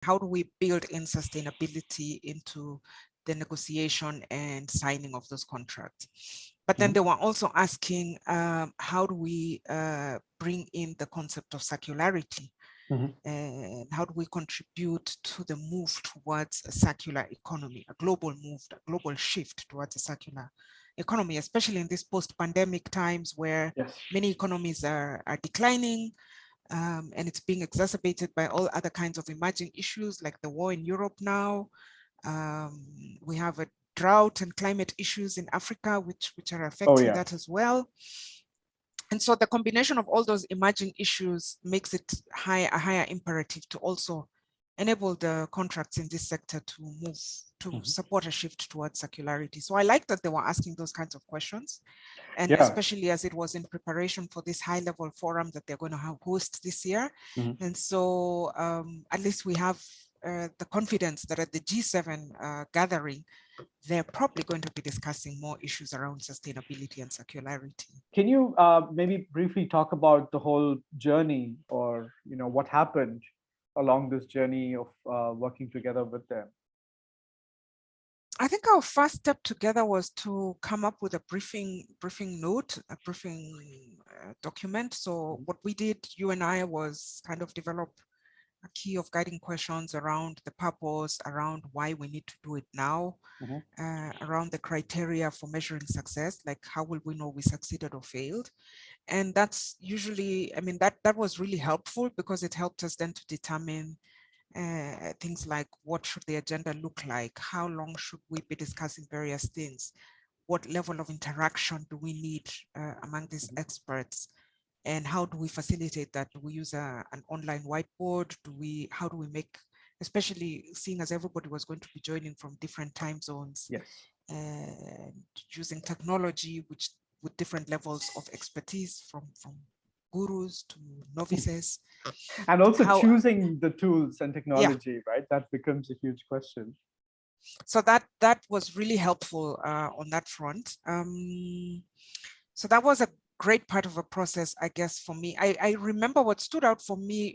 how do we build in sustainability into the negotiation and signing of those contracts? But then they were also asking, how do we bring in the concept of circularity? And how do we contribute to the move towards a circular economy, a global move, a global shift towards a circular economy, especially in these post-pandemic times where many economies are declining, and it's being exacerbated by all other kinds of emerging issues like the war in Europe now. We have a drought and climate issues in Africa, which are affecting that as well. And so the combination of all those emerging issues makes it a higher imperative to also enable the contracts in this sector to move, to support a shift towards circularity. So I like that they were asking those kinds of questions. And especially as it was in preparation for this high-level forum that they're going to host this year. And so at least we have the confidence that at the G7 gathering, they're probably going to be discussing more issues around sustainability and circularity. Can you maybe briefly talk about the whole journey, or what happened along this journey of working together with them? I think our first step together was to come up with a briefing note, a briefing document. So what we did, you and I, was kind of develop a key of guiding questions around the purpose, around why we need to do it now, around the criteria for measuring success, like how will we know we succeeded or failed. And that's usually, I mean, that was really helpful because it helped us then to determine things like what should the agenda look like? How long should we be discussing various things? What level of interaction do we need among these experts? And how do we facilitate that? Do we use an online whiteboard? How do we make, especially seeing as everybody was going to be joining from different time zones, and using technology, which with different levels of expertise from gurus to novices. And also choosing the tools and technology, right? That becomes a huge question. So that was really helpful on that front. So that was a great part of a process, I guess, for me. I remember what stood out for me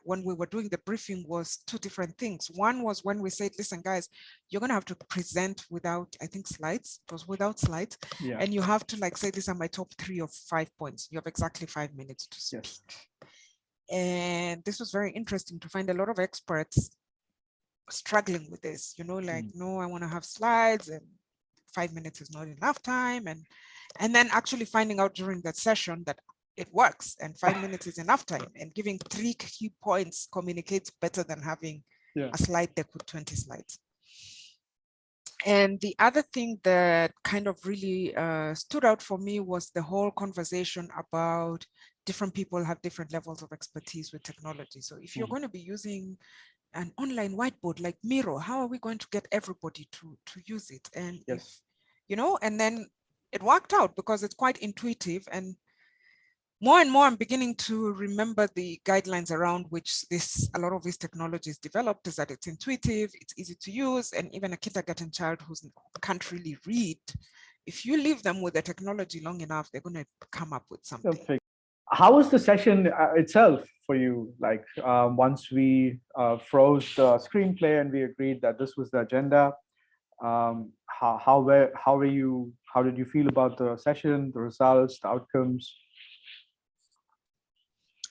when we were doing the briefing was two different things. One was when we said, listen, guys, you're going to have to present without, I think, slides. It was without slides. And you have to say, these are my top 3 or 5 points. You have exactly 5 minutes to speak. And this was very interesting to find a lot of experts struggling with this, no, I want to have slides and 5 minutes is not enough time. And then actually finding out during that session that it works and 5 minutes is enough time, and giving 3 key points communicates better than having a slide deck with 20 slides. And the other thing that kind of really stood out for me was the whole conversation about different people have different levels of expertise with technology. So if you're going to be using an online whiteboard like Miro, how are we going to get everybody to use it? And if, and then it worked out because it's quite intuitive, and more I'm beginning to remember the guidelines around which a lot of this technology is developed, is that it's intuitive, it's easy to use, and even a kindergarten child who can't really read, if you leave them with the technology long enough, they're going to come up with something. How was the session itself for you? Like once we froze the screenplay and we agreed that this was the agenda, how did you feel about the session, the results, the outcomes?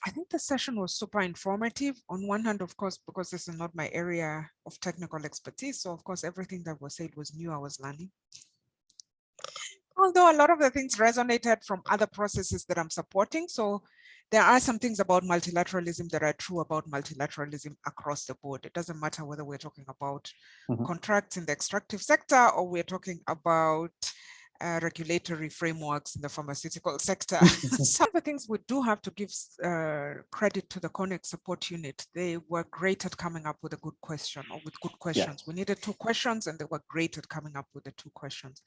I think the session was super informative. On one hand, of course, because this is not my area of technical expertise. So of course, everything that was said was new, I was learning. Although a lot of the things resonated from other processes that I'm supporting. So there are some things about multilateralism that are true about multilateralism across the board. It doesn't matter whether we're talking about contracts in the extractive sector or we're talking about regulatory frameworks in the pharmaceutical sector. Some of the things we do have to give credit to the Connect support unit. They were great at coming up with a good question or with good questions. We needed 2 questions and they were great at coming up with the 2 questions,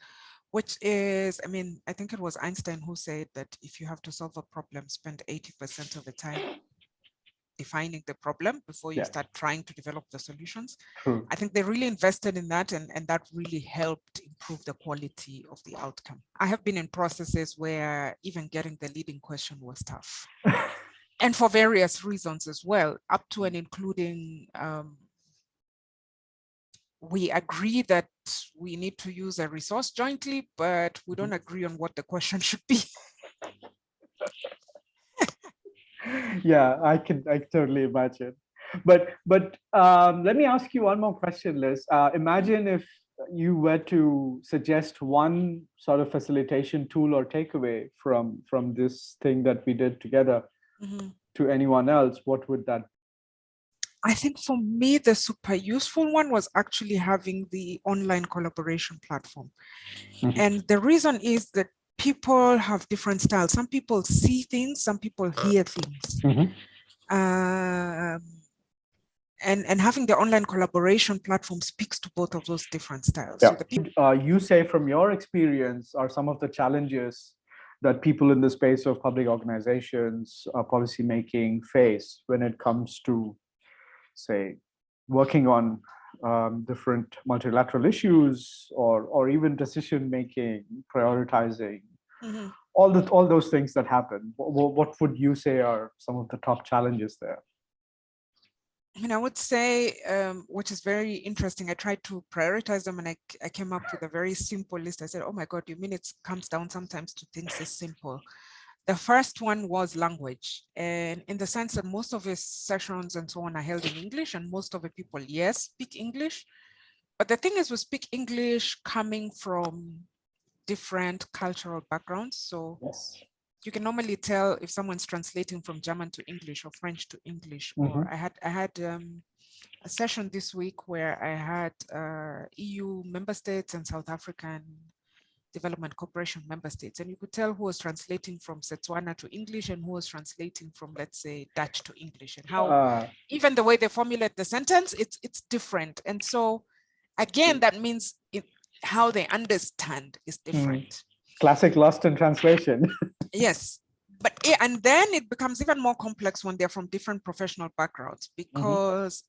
which is, I mean, I think it was Einstein who said that if you have to solve a problem, spend 80% of the time defining the problem before you start trying to develop the solutions. I think they really invested in that, and that really helped improve the quality of the outcome. I have been in processes where even getting the leading question was tough. And for various reasons as well, up to and including we agree that we need to use a resource jointly, but we don't agree on what the question should be. Yeah, I totally imagine. But let me ask you one more question, Liz. Imagine if you were to suggest one sort of facilitation tool or takeaway from this thing that we did together to anyone else, what would that be? I think for me, the super useful one was actually having the online collaboration platform. And the reason is that people have different styles. Some people see things, some people hear things. And having the online collaboration platform speaks to both of those different styles. Yeah. So the people you say from your experience are some of the challenges that people in the space of public organizations, policy making face when it comes to, say, working on different multilateral issues or even decision making, prioritizing, all those things that happen. What would you say are some of the top challenges there? I mean, I would say, which is very interesting, I tried to prioritize them and I came up with a very simple list. I said, oh my God, you mean it comes down sometimes to things this simple. The first one was language. And in the sense that most of his sessions and so on are held in English, and most of the people, yes, speak English. But the thing is, we speak English coming from different cultural backgrounds. So yes, you can normally tell if someone's translating from German to English or French to English. Or I had a session this week where I had EU member states and South African Development Cooperation member states, and you could tell who was translating from Setswana to English and who was translating from, let's say, Dutch to English, and how even the way they formulate the sentence, it's different. And so again, that means how they understand is different. Classic lost in translation. Yes. But and then it becomes even more complex when they're from different professional backgrounds, because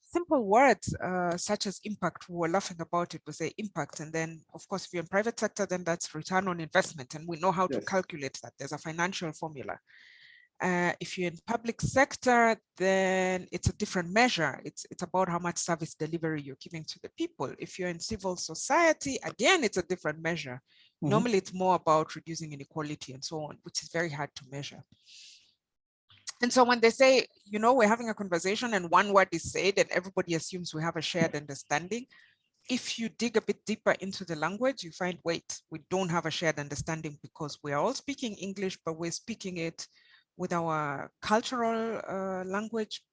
simple words such as impact, we were laughing about it, we say impact. And then, of course, if you're in private sector, then that's return on investment. And we know how to calculate that. There's a financial formula. If you're in public sector, then it's a different measure. It's about how much service delivery you're giving to the people. If you're in civil society, again, it's a different measure. Normally, it's more about reducing inequality and so on, which is very hard to measure. And so when they say, you know, we're having a conversation and one word is said and everybody assumes we have a shared understanding, if you dig a bit deeper into the language, you find, wait, we don't have a shared understanding because we are all speaking English, but we're speaking it with our cultural language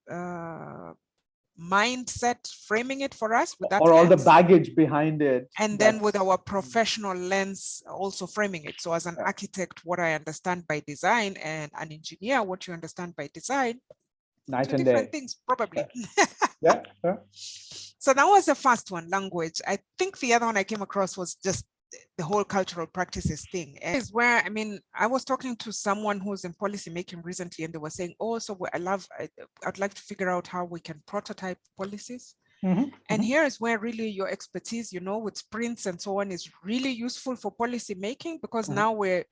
mindset, framing it for us with that or all lens. the baggage behind it. And then with our professional lens also framing it. So as an architect, what I understand by design, and an engineer, what you understand by design, night two and different day. things, probably. Yeah. So that was the first one, language. I think the other one I came across was just the whole cultural practices thing. And is where, I mean, I was talking to someone who's in policy making recently, and they were saying, oh, so I'd like to figure out how we can prototype policies. And here is where really your expertise, you know, with sprints and so on is really useful for policy making, because now we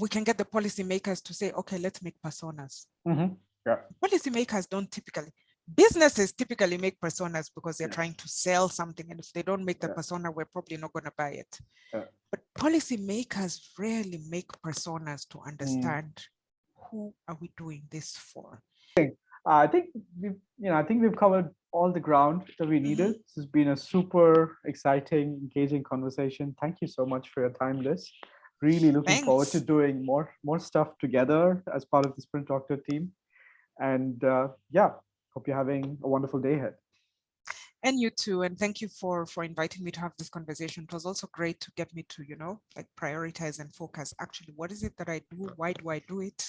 can get the policy makers to say, okay, let's make personas. Policy makers don't typically, businesses typically make personas because they're trying to sell something. And if they don't make the persona, we're probably not going to buy it. But policy makers rarely make personas to understand who are we doing this for. I think we've covered all the ground that we needed. This has been a super exciting, engaging conversation. Thank you so much for your time, Liz. Really looking forward to doing more stuff together as part of the Sprint Doctor team. And yeah, hope you're having a wonderful day ahead. And you too. And thank you for inviting me to have this conversation. It was also great to get me to, you know, like prioritize and focus. Actually, what is it that I do? Why do I do it?